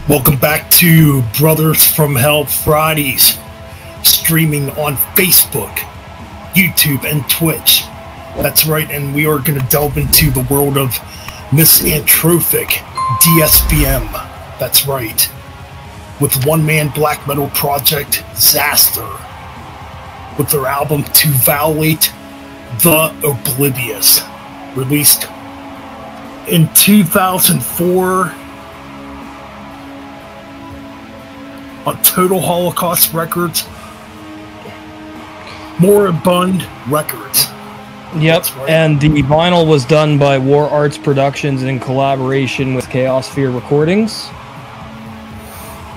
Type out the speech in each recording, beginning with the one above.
Welcome back to Brothers from Hell Fridays, streaming on Facebook, YouTube, and Twitch. That's right, and we are going to delve into the world of misanthropic DSBM. That's right, with one-man black metal project Xasthur, with their album To Violate The Oblivious, released in 2004 on Total Holocaust Records, Moribund Records. Yep, right. And the vinyl was done by War Arts Productions in collaboration with Xasthur Recordings.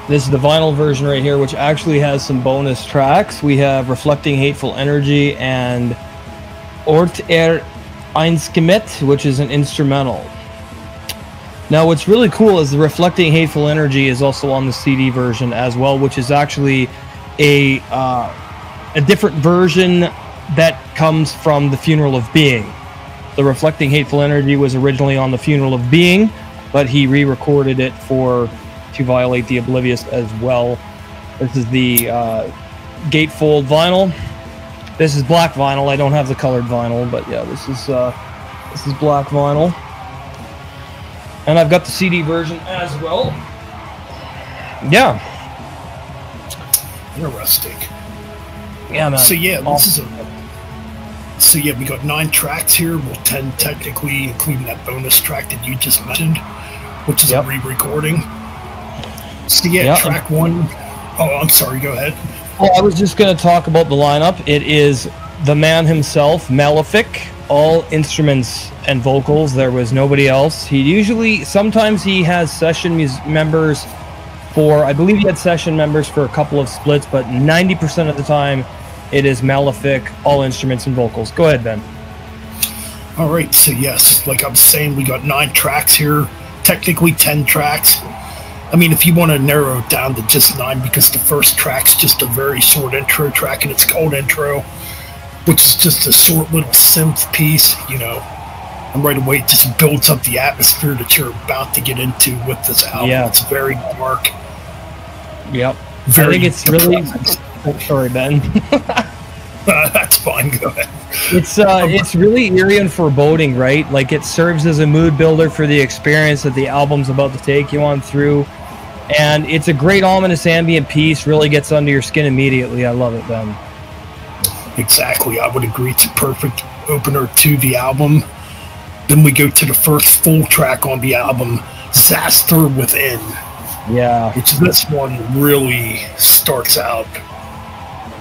This is the vinyl version right here, which actually has some bonus tracks. We have Reflecting Hateful Energy and Ort Einskimet, which is an instrumental. Now, what's really cool is the Reflecting Hateful Energy is also on the CD version as well, which is actually a different version that comes from The Funeral of Being. The Reflecting Hateful Energy was originally on The Funeral of Being, but he re-recorded it for To Violate The Oblivious as well. This is the gatefold vinyl. This is black vinyl. I don't have the colored vinyl, but yeah, this is black vinyl. And I've got the CD version as well. Yeah. Interesting. Yeah, man. So yeah, we got 9 tracks here. Well, 10 technically, including that bonus track that you just mentioned, which is a re-recording. So yeah, track 1. Oh, I'm sorry. Go ahead. Well, I was just going to talk about the lineup. It is the man himself, Malefic, all instruments and vocals. There was nobody else. Sometimes he has session members for, I believe he had session members for a couple of splits, but 90% of the time it is Malefic, all instruments and vocals. Go ahead, Ben. All right, so yes, like I was saying, we got 9 tracks here, technically 10 tracks. I mean, if you want to narrow it down to just 9, because the first track's just a very short intro track, and it's called Intro, which is just a short little synth piece, you know, and right away it just builds up the atmosphere that you're about to get into with this album. Yeah. It's very dark. Yep. Very I think it's really... Oh, sorry, Ben. That's fine, go ahead. It's really eerie and foreboding, right? Like, it serves as a mood builder for the experience that the album's about to take you on through. And it's a great ominous ambient piece, really gets under your skin immediately. I love it, Ben. Exactly, I would agree. It's a perfect opener to the album. Then we go to the first full track on the album, Xasthur Within. Yeah. Which this one really starts out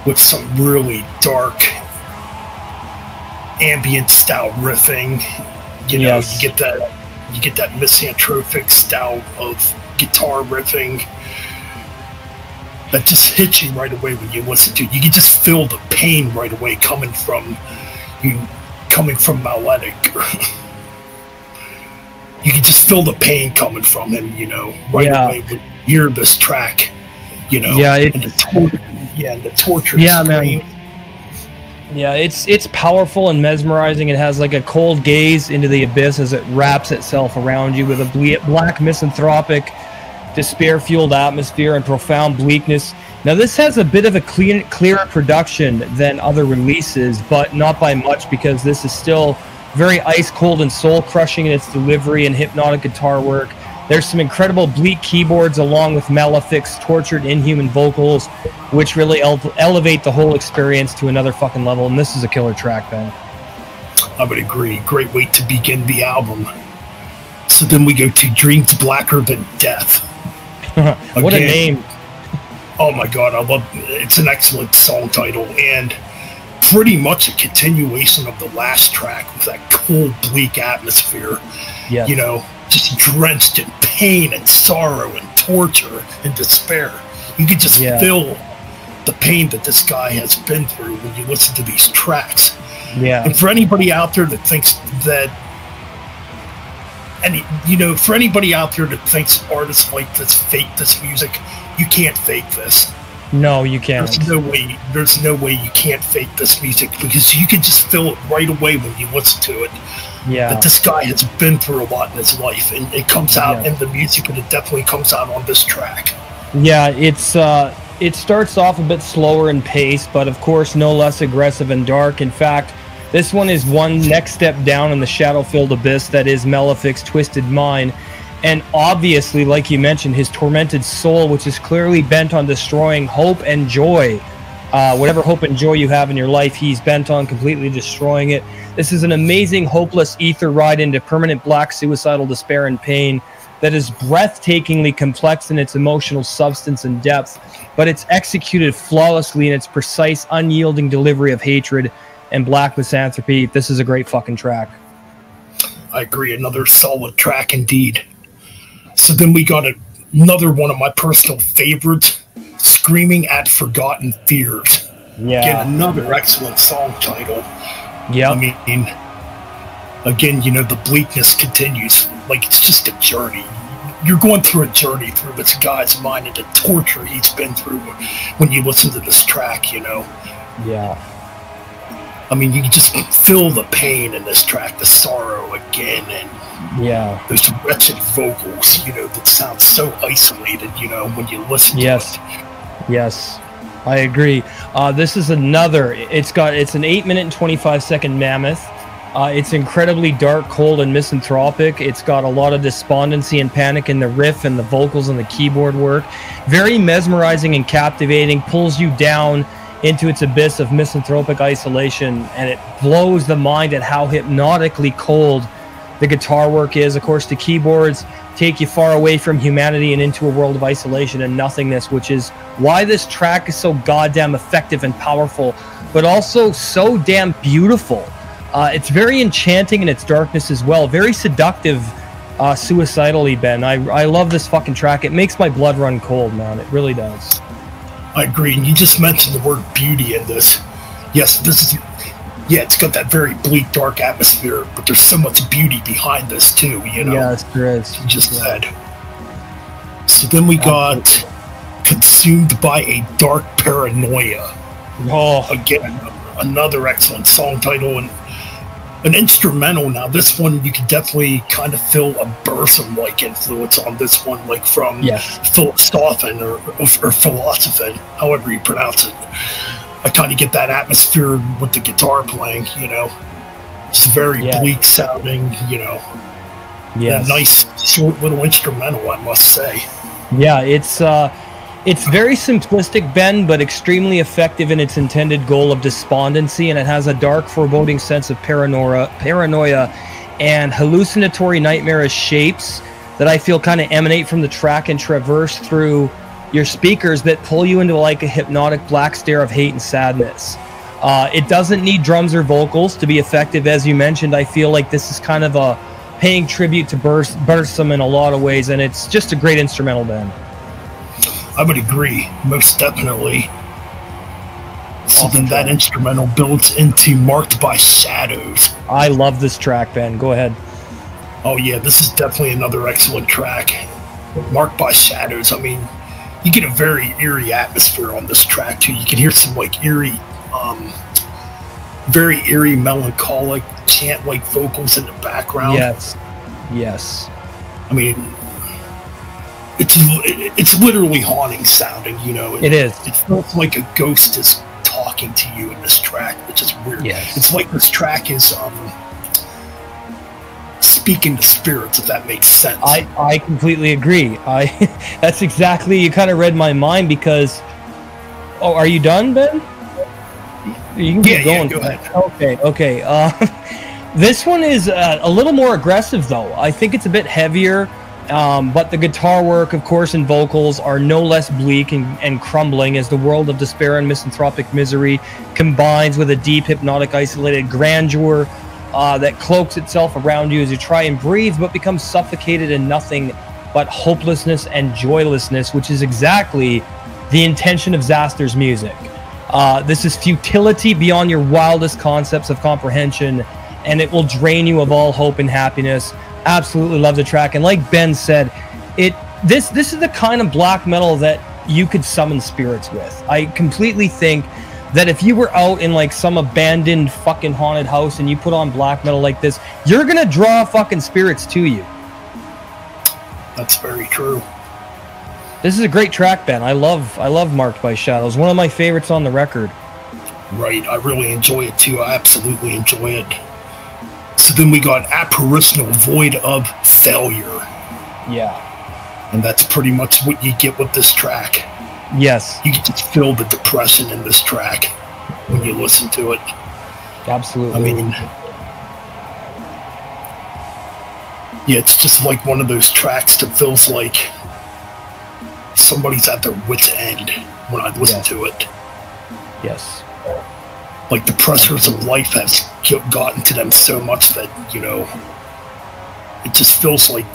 with some really dark ambient style riffing. You know, you get that misanthropic style of guitar riffing that just hits you right away when you listen to it. You can just feel the pain right away coming from Malefic. You can just feel the pain coming from him, you know, right away when you hear this track, you know. Yeah, and the torture scream. Man. Yeah, it's powerful and mesmerizing. It has like a cold gaze into the abyss as it wraps itself around you with a black misanthropic, despair-fueled atmosphere and profound bleakness. Now, this has a bit of a clearer production than other releases, but not by much, because this is still very ice-cold and soul-crushing in its delivery and hypnotic guitar work. There's some incredible bleak keyboards along with Malefic's tortured, inhuman vocals, which really elevate the whole experience to another fucking level, and this is a killer track, Ben. I would agree. Great way to begin the album. So then we go to Dreams Blacker Than Death. What a name. Oh my god, I love it. It's an excellent song title, and pretty much a continuation of the last track with that cool, bleak atmosphere. Yes. You know, just drenched in pain and sorrow and torture and despair. You can just feel the pain that this guy has been through when you listen to these tracks. Yeah. And for anybody out there that thinks that, for anybody out there that thinks artists like this fake this music, you can't fake this. No, you can't. There's no way you can't fake this music, because you can just feel it right away when you listen to it. Yeah. That this guy has been through a lot in his life, and it comes out in the music, and it definitely comes out on this track. Yeah, it starts off a bit slower in pace, but of course no less aggressive and dark. In fact, this one is one next step down in the shadow-filled abyss that is Malefic's twisted mind. And obviously, like you mentioned, his tormented soul, which is clearly bent on destroying hope and joy. Whatever hope and joy you have in your life, he's bent on completely destroying it. This is an amazing, hopeless ether ride into permanent black suicidal despair and pain that is breathtakingly complex in its emotional substance and depth, but it's executed flawlessly in its precise, unyielding delivery of hatred and black misanthropy. This is a great fucking track. I agree. Another solid track indeed. So then we got another one of my personal favorites, Screaming at Forgotten Fears. Yeah. Again, another excellent song title. Yeah. I mean, again, you know, the bleakness continues. Like, it's just a journey. You're going through a journey through this guy's mind and the torture he's been through when you listen to this track, you know? Yeah. I mean, you can just feel the pain in this track, the sorrow again, and those wretched vocals, you know, that sound so isolated, you know, when you listen to it. Yes, I agree. This is another, it's an 8-minute and 25-second mammoth. It's incredibly dark, cold, and misanthropic. It's got a lot of despondency and panic in the riff and the vocals and the keyboard work. Very mesmerizing and captivating, pulls you down into its abyss of misanthropic isolation, and it blows the mind at how hypnotically cold the guitar work is. Of course, the keyboards take you far away from humanity and into a world of isolation and nothingness, which is why this track is so goddamn effective and powerful, but also so damn beautiful. It's very enchanting in its darkness as well. Very seductive, suicidally, Ben. I love this fucking track. It makes my blood run cold, man. It really does. I agree. And you just mentioned the word beauty in this. Yes, this is... Yeah, it's got that very bleak, dark atmosphere, but there's so much beauty behind this, too, you know? Yes, there is. You just said. So then we got Consumed by a Dark Paranoia. Oh. Again, another excellent song title, and an instrumental. Now, this one, you can definitely kind of feel a Burzum-like influence on this one, like from Philosophin or Philosophin, however you pronounce it. I kind of get that atmosphere with the guitar playing, you know. It's very bleak sounding, you know. Yeah, nice, short little instrumental, I must say. Yeah, it's very simplistic, Ben, but extremely effective in its intended goal of despondency, and it has a dark, foreboding sense of paranoia and hallucinatory, nightmarish shapes that I feel kind of emanate from the track and traverse through your speakers that pull you into like a hypnotic black stare of hate and sadness. It doesn't need drums or vocals to be effective. As you mentioned, I feel like this is kind of a paying tribute to Burzum in a lot of ways, and it's just a great instrumental, Ben. I would agree, most definitely. So then that instrumental builds into Marked by Shadows. I love this track, Ben. Go ahead. Oh yeah, this is definitely another excellent track. Marked by Shadows, I mean, you get a very eerie atmosphere on this track too. You can hear some like eerie, very eerie, melancholic chant-like vocals in the background. Yes, yes. I mean, it's literally haunting sounding. You know, it is. It feels like a ghost is talking to you in this track, which is weird. Yes. It's like this track is speaking to spirits, if that makes sense. I completely agree. That's exactly, you kind of read my mind, because are you done, Ben? You can keep going. Go ahead. Okay. This one is a little more aggressive, though. I think it's a bit heavier, but the guitar work, of course, and vocals are no less bleak and crumbling as the world of despair and misanthropic misery combines with a deep, hypnotic, isolated grandeur that cloaks itself around you as you try and breathe, but becomes suffocated in nothing but hopelessness and joylessness, which is exactly the intention of Xasthur's music. This is futility beyond your wildest concepts of comprehension, and it will drain you of all hope and happiness. Absolutely love the track, and like Ben said, this is the kind of black metal that you could summon spirits with. I completely think that if you were out in like some abandoned fucking haunted house and you put on black metal like this, you're gonna draw fucking spirits to you. That's very true. This is a great track, Ben. I love Marked by Shadows. One of my favorites on the record. Right, I really enjoy it too. I absolutely enjoy it. So then we got Apparitional Void of Failure. Yeah. And that's pretty much what you get with this track. Yes. You can just feel the depression in this track when you listen to it. Absolutely. I mean, yeah, it's just like one of those tracks that feels like somebody's at their wit's end when I listen to it. Yes. Like the pressures of life has gotten to them so much that, you know, it just feels like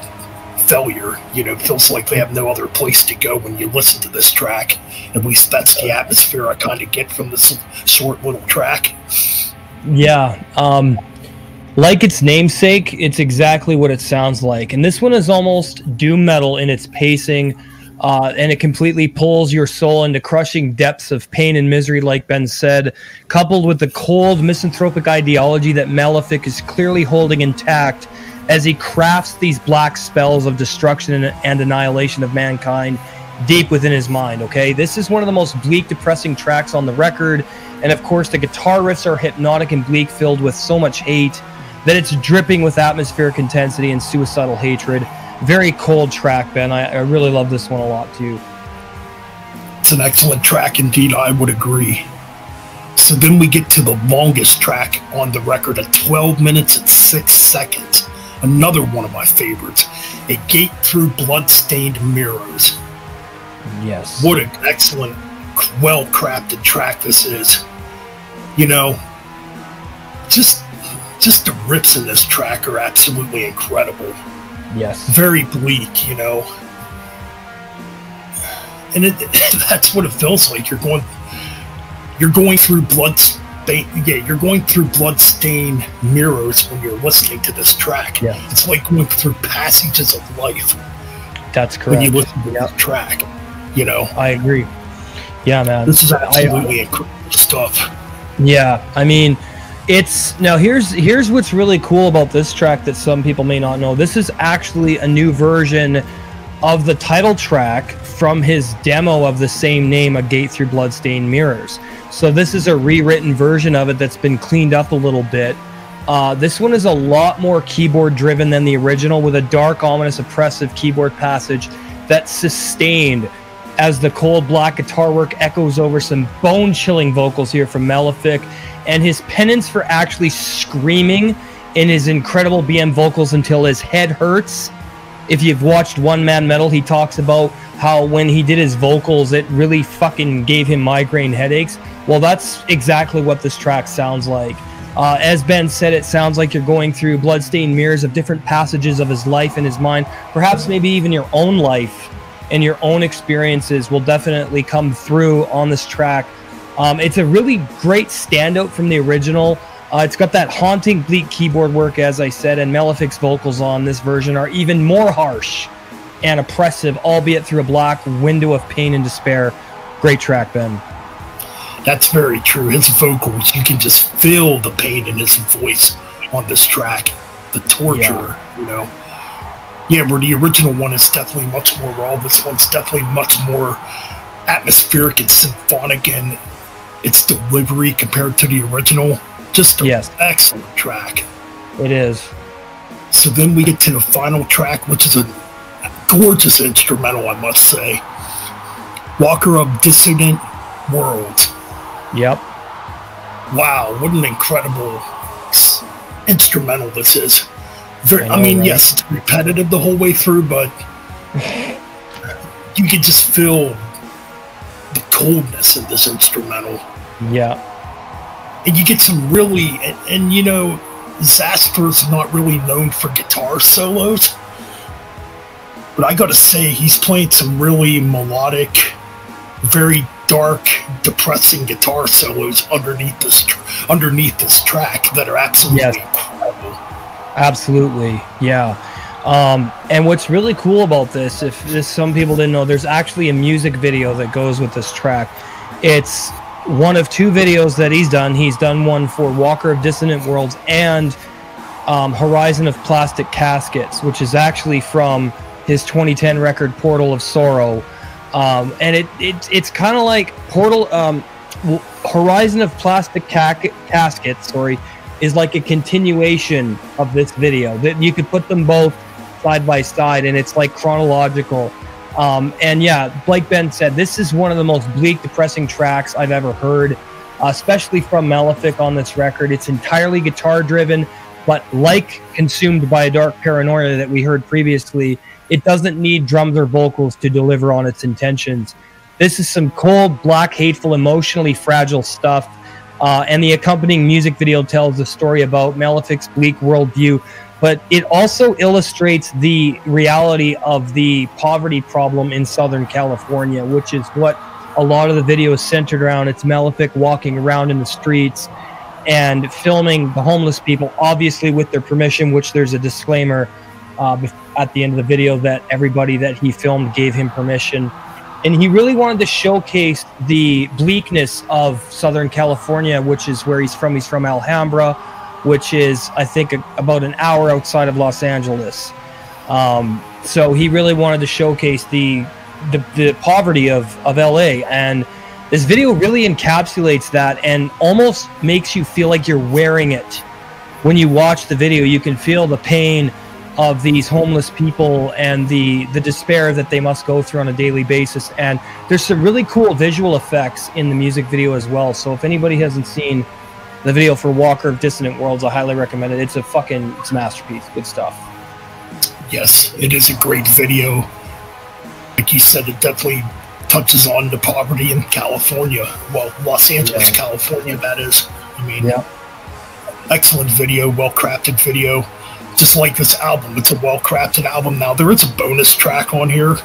failure. You know, it feels like they have no other place to go when you listen to this track. At least that's the atmosphere I kind of get from this short little track. Yeah. Like its namesake, it's exactly what it sounds like. And this one is almost doom metal in its pacing. And it completely pulls your soul into crushing depths of pain and misery, like Ben said, coupled with the cold, misanthropic ideology that Malefic is clearly holding intact as he crafts these black spells of destruction and annihilation of mankind deep within his mind, okay? This is one of the most bleak, depressing tracks on the record, and of course the guitar riffs are hypnotic and bleak, filled with so much hate that it's dripping with atmospheric intensity and suicidal hatred. Very cold track, Ben. I really love this one a lot, too. It's an excellent track indeed, I would agree. So then we get to the longest track on the record at 12 minutes and 6 seconds. Another one of my favorites. A Gate Through Blood-Stained Mirrors. Yes. What an excellent, well-crafted track this is. You know, just the riffs in this track are absolutely incredible. Yes. Very bleak, you know. And that's what it feels like. You're going through you're going through blood-stained mirrors when you're listening to this track. Yeah. It's like going through passages of life. That's correct. When you listen to that track, you know. I agree. Yeah, man. This is absolutely incredible stuff. Yeah, I mean, here's what's really cool about this track that some people may not know. This is actually a new version of the title track from his demo of the same name, A Gate Through Bloodstained Mirrors. So this is a rewritten version of it that's been cleaned up a little bit. This one is a lot more keyboard driven than the original, with a dark, ominous, oppressive keyboard passage that's sustained as the cold black guitar work echoes over some bone-chilling vocals here from Malefic, and his penance for actually screaming in his incredible BM vocals until his head hurts. If you've watched One Man Metal, he talks about how when he did his vocals, it really fucking gave him migraine headaches. Well, that's exactly what this track sounds like. As Ben said, it sounds like you're going through bloodstained mirrors of different passages of his life and his mind. Perhaps maybe even your own life and your own experiences will definitely come through on this track. It's a really great standout from the original. It's got that haunting, bleak keyboard work, as I said, and Malefic's vocals on this version are even more harsh and oppressive, albeit through a black window of pain and despair. Great track, Ben. That's very true. His vocals, you can just feel the pain in his voice on this track. The torture, you know. Yeah, where the original one is definitely much more raw. This one's definitely much more atmospheric and symphonic in its delivery compared to the original. Just an excellent track. It is. So then we get to the final track, which is a gorgeous instrumental, I must say. Walker of Dissonant Worlds. Yep. Wow, what an incredible instrumental this is. I mean, right? Yes, it's repetitive the whole way through, but you can just feel the coldness in this instrumental. Yeah. And you get some really, and you know, Xasthur's not really known for guitar solos, but I gotta say, he's playing some really melodic, very dark, depressing guitar solos underneath this track that are absolutely incredible. Absolutely, yeah. And what's really cool about this, if this some people didn't know, there's actually a music video that goes with this track. It's one of 2 videos that he's done. He's done one for Walker of Dissonant Worlds and Horizon of Plastic Caskets, which is actually from his 2010 record Portal of Sorrow. And it's kind of like Horizon of Plastic Caskets, is like a continuation of this video. That you could put them both side by side, and it's like chronological. And yeah, like Ben said, this is one of the most bleak, depressing tracks I've ever heard, especially from Malefic on this record. It's entirely guitar driven, but like Consumed by a Dark Paranoia that we heard previously, it doesn't need drums or vocals to deliver on its intentions. This is some cold, black, hateful, emotionally fragile stuff. And the accompanying music video tells the story about Malefic's bleak worldview, but it also illustrates the reality of the poverty problem in Southern California, which is what a lot of the video is centered around. It's Malefic walking around in the streets and filming the homeless people, obviously with their permission, which there's a disclaimer at the end of the video that everybody that he filmed gave him permission. And he really wanted to showcase the bleakness of Southern California, which is where he's from. He's from Alhambra, which is, I think, about an hour outside of Los Angeles. So he really wanted to showcase the poverty of LA. And this video really encapsulates that and almost makes you feel like you're wearing it. When you watch the video, you can feel the pain of these homeless people and the despair that they must go through on a daily basis. And there's some really cool visual effects in the music video as well. So if anybody hasn't seen the video for Walker of Dissonant Worlds, I highly recommend it. It's a masterpiece. Good stuff. Yes, it is a great video. Like you said, it definitely touches on the poverty in California. Well, Los Angeles, California, that is. I mean, excellent video, well-crafted video. Just like this album, it's a well-crafted album. Now, there is a bonus track on here.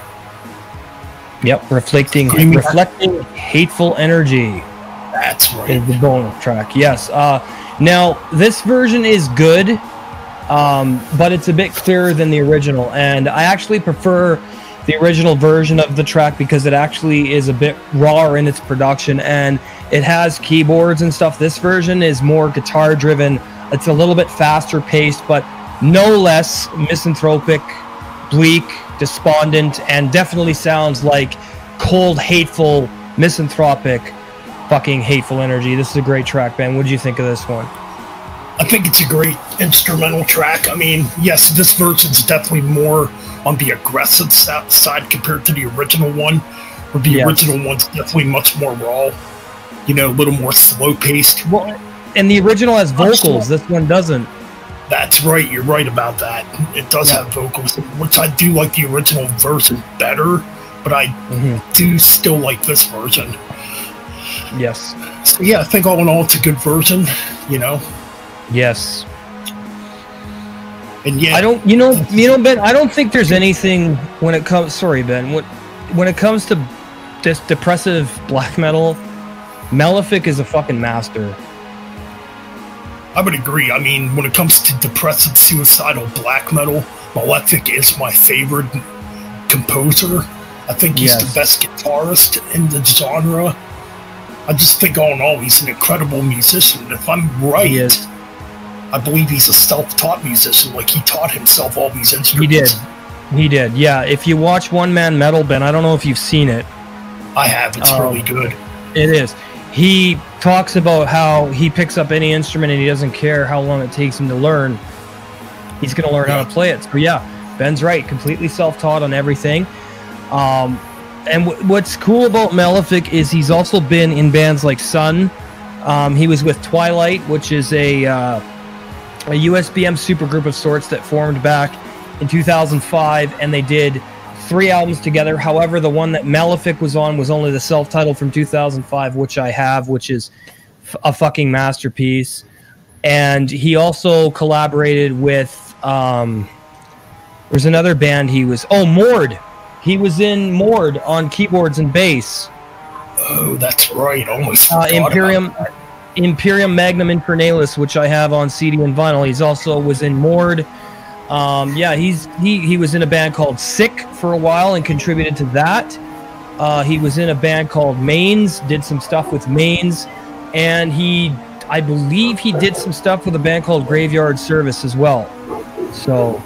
Yep, reflecting hateful energy. That's right. Is the bonus track, yes. Now, this version is good, but it's a bit clearer than the original. And I actually prefer the original version of the track because it actually is a bit raw in its production, and it has keyboards and stuff. This version is more guitar-driven. It's a little bit faster paced, but no less misanthropic, bleak, despondent, and definitely sounds like cold, hateful, misanthropic, fucking hateful energy. This is a great track, Ben. What did you think of this one? I think it's a great instrumental track. I mean, yes, this version's definitely more on the aggressive side compared to the original one, where the original one's definitely much more raw, you know, a little more slow-paced. Well, and the original has vocals. This one doesn't. That's right. You're right about that. It does have vocals, which I do like the original version better, but I do still like this version. Yes. So yeah, I think all in all, it's a good version, you know? Yes. And yeah. I don't, you know, Ben, I don't think there's anything when it comes, sorry, Ben, when it comes to this depressive black metal, Malefic is a fucking master. I would agree. I mean, when it comes to depressive, suicidal black metal, Malefic is my favorite composer. I think he's the best guitarist in the genre. I just think all in all, he's an incredible musician. If I'm right, I believe he's a self-taught musician. Like, he taught himself all these instruments. He did, yeah. If you watch One Man Metal, Ben, I don't know if you've seen it. I have. It's really good. It is. He talks about how he picks up any instrument and he doesn't care how long it takes him to learn. He's going to learn how to play it. So yeah, Ben's right. Completely self-taught on everything. And what's cool about Malefic is he's also been in bands like Sun. He was with Twilight, which is a USBM supergroup of sorts that formed back in 2005, and they did 3 albums together. However, the one that Malefic was on was only the self-titled from 2005, which I have, which is a fucking masterpiece. And he also collaborated with there's another band he was Mord. He was in Mord on keyboards and bass. Oh, that's right. Almost Imperium Magnum Infernalis, which I have on CD and vinyl. He's also was in Mord. Yeah, he was in a band called Sick for a while and contributed to that. He was in a band called Mains, did some stuff with Mains, and I believe he did some stuff with a band called Graveyard Service as well. So,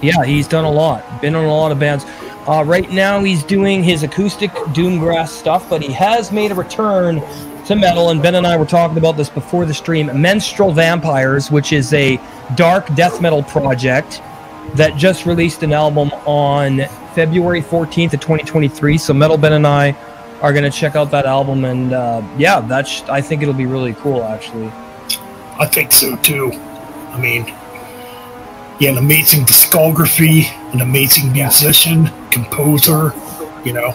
yeah, he's done a lot. Been on a lot of bands. Right now, he's doing his acoustic doomgrass stuff, but he has made a return to metal, and Ben and I were talking about this before the stream. Menstrual Vampires, which is a dark death metal project that just released an album on February 14th of 2023. So Metal Ben and I are going to check out that album, and yeah, I think it'll be really cool, actually. I think so too. I mean, yeah, an amazing discography, an amazing musician, composer, you know.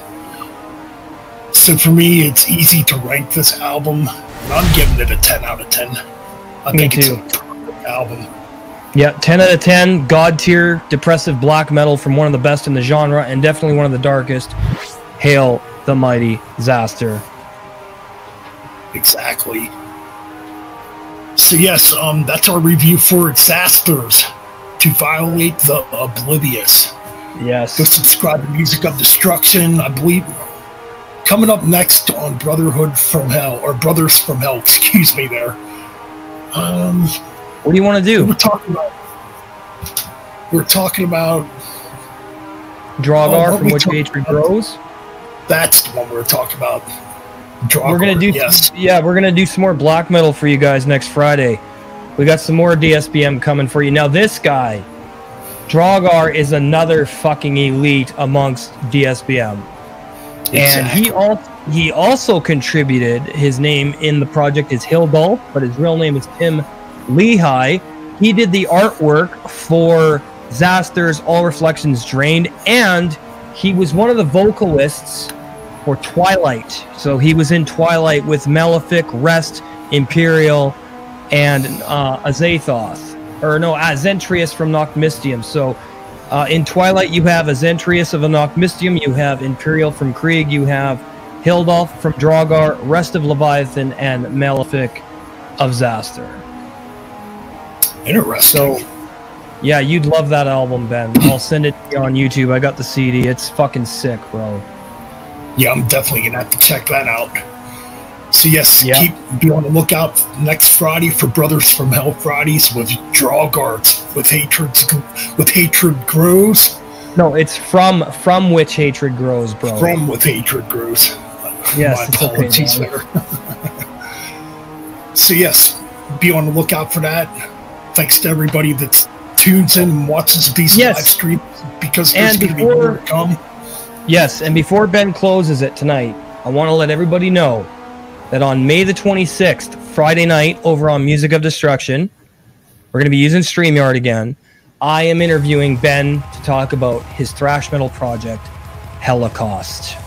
So for me, it's easy to rank this album. I'm giving it a 10 out of 10. I think it's a perfect album. Yeah, 10 out of 10, god tier, depressive black metal from one of the best in the genre, and definitely one of the darkest. Hail the mighty Xasthur. Exactly. So yes, that's our review for Xasthur-To Violate The Oblivious. Yes. Go subscribe to Music of Destruction. I believe coming up next on Brotherhood from Hell, or Brothers from Hell, excuse me there. What do you want to do? We're talking about Drogar, From Which Hatred Grows. That's the one we're talking about. Drogar, we're gonna do, yes. Yeah, we're gonna do some more black metal for you guys next Friday. We got some more DSBM coming for you. Now this guy, Drogar, is another fucking elite amongst DSBM. Exactly. And he also contributed. His name in the project is Hildolf, but his real name is Tim Lehigh. He did the artwork for Xasthur's All Reflections Drained, and he was one of the vocalists for Twilight. So he was in Twilight with Malefic, Rest, Imperial, and Azathoth. Or no, Azentrius from Nocmistium. So in Twilight, you have Azentrius of Nocmistium, you have Imperial from Krieg, you have Hildolf from Drogar, Rest of Leviathan, and Malefic of Xasthur. Interesting. So, yeah, you'd love that album, Ben. I'll send it to you on YouTube. I got the CD. It's fucking sick, bro. Yeah, I'm definitely going to have to check that out. So yes, be on the lookout next Friday for Brothers from Hell Fridays with Drogar, with Hatred Grows. No, it's from Which Hatred Grows, bro. From With Hatred Grows. Yes, my apologies there. So yes, be on the lookout for that. Thanks to everybody that tunes in and watches these live streams, because there's going to be more to come. Yes, and before Ben closes it tonight, I want to let everybody know that on May the 26th, Friday night, over on Music of Destruction, we're going to be using StreamYard again. I am interviewing Ben to talk about his thrash metal project, Holocaust.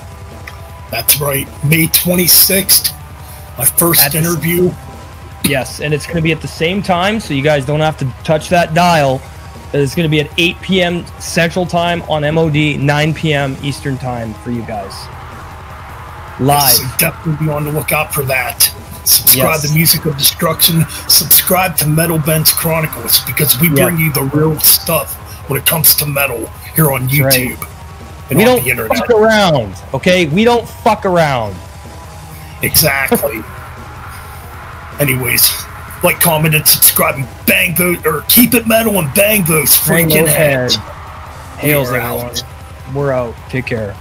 That's right, May 26th, my first interview. Yes, and it's going to be at the same time, so you guys don't have to touch that dial. It's going to be at 8 p.m. Central Time on MOD, 9 p.m. Eastern Time for you guys. Live. So definitely be on the lookout for that. Subscribe to Music of Destruction. Subscribe to Metal Ben's Chronicles, because we bring you the real stuff when it comes to metal here on YouTube and we on don't the internet. Fuck around, okay? We don't fuck around. Exactly. Anyways, like, comment, and subscribe, and bang those, or keep it metal and bang those freaking heads. Hails, everyone. We're out. Take care.